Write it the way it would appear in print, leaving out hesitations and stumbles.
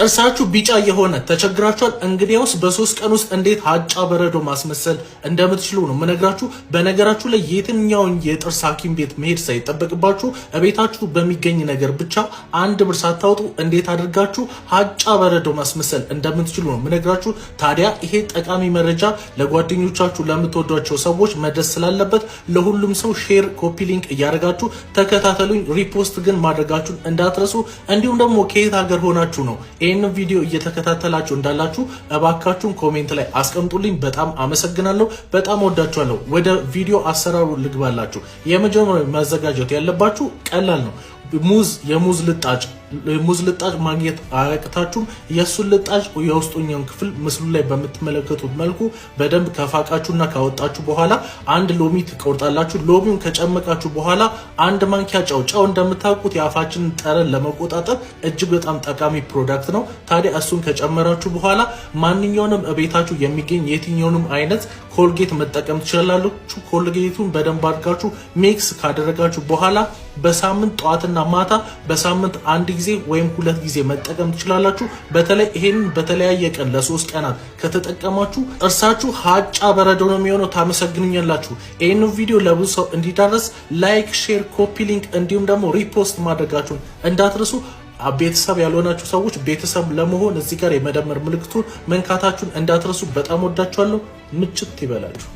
ጥርሳችሁ ቢጫ የሆነ ተቸግራችኋል? እንግዲያውስ በ3 ቀን ውስጥ እንዴት ሀጫ በረዶ ማስመሰል እንደምትችሉ ነው ምነግራችሁ። በነገራችሁ ላይ የትኛውን የጥርስ ሐኪም ቤት መሄድ ሳይጠበቅባችሁ እቤታችሁ በሚገኝ ነገር ብቻ 1 ብር ሳታወጡ እንዴት አድርጋችሁ ሀጫ በረዶ ማስመሰል እንደምትችሉ ነው ምነግራችሁ። ታዲያ ይሄ ጠቃሚ መረጃ ለጓደኞቻችሁ ለምትወዷቸው ሰዎች መድረስ ስላለበት ለሁሉም ሰው ሼር፣ ኮፒ ሊንክ እያደረጋችሁ ተከታተሉኝ። ሪፖስት ግን ማድረጋችሁን እንዳትረሱ። እንዲሁም ደግሞ ከየት ሀገር ሆናችሁ ነው ይህን ቪዲዮ እየተከታተላችሁ እንዳላችሁ እባካችሁን ኮሜንት ላይ አስቀምጡልኝ። በጣም አመሰግናለሁ። በጣም ወዳችኋለሁ። ወደ ቪዲዮ አሰራሩ ልግባላችሁ። የመጀመሪያው ማዘጋጀት ያለባችሁ ቀላል ነው። የሙዝ ልጣጭ ማግኘት አያቅታችሁም። የሱን ልጣጭ የውስጡኛውን ክፍል ምስሉ ላይ በምትመለከቱት መልኩ በደንብ ከፋቃችሁና ካወጣችሁ በኋላ 1 ሎሚ ትቆርጣላችሁ። ሎሚውን ከጨመቃችሁ በኋላ 1 ማንኪያ ጨው እንደምታውቁት የአፋችንን ጠረን ለመቆጣጠር እጅግ በጣም ጠቃሚ ፕሮዳክት ነው። ታዲያ እሱን ከጨመራችሁ በኋላ ማንኛውንም እቤታችሁ የሚገኝ የትኛውንም አይነት ኮልጌት መጠቀም ትችላላችሁ። ኮልጌቱን በደንብ አድርጋችሁ ሚክስ ካደረጋችሁ በኋላ በሳምንት ጠዋትና ማታ በሳምንት 1 ጊዜ ወይም 2 ጊዜ መጠቀም ትችላላችሁ። በተለይ ይሄንን በተለያየ ቀን ለ3 ቀናት ከተጠቀማችሁ ጥርሳችሁ ሀጫ በረዶ ነው የሚሆነው። ታመሰግኑኛላችሁ። ይሄን ቪዲዮ ለብዙ ሰው እንዲዳረስ ላይክ፣ ሼር፣ ኮፒ ሊንክ እንዲሁም ደግሞ ሪፖስት ማድረጋችሁን እንዳትረሱ። ቤተሰብ ያልሆናችሁ ሰዎች ቤተሰብ ለመሆን እዚህ ጋር የመደመር ምልክቱን መንካታችሁን እንዳትረሱ። በጣም ወዳችኋለሁ። ምችት ይበላችሁ።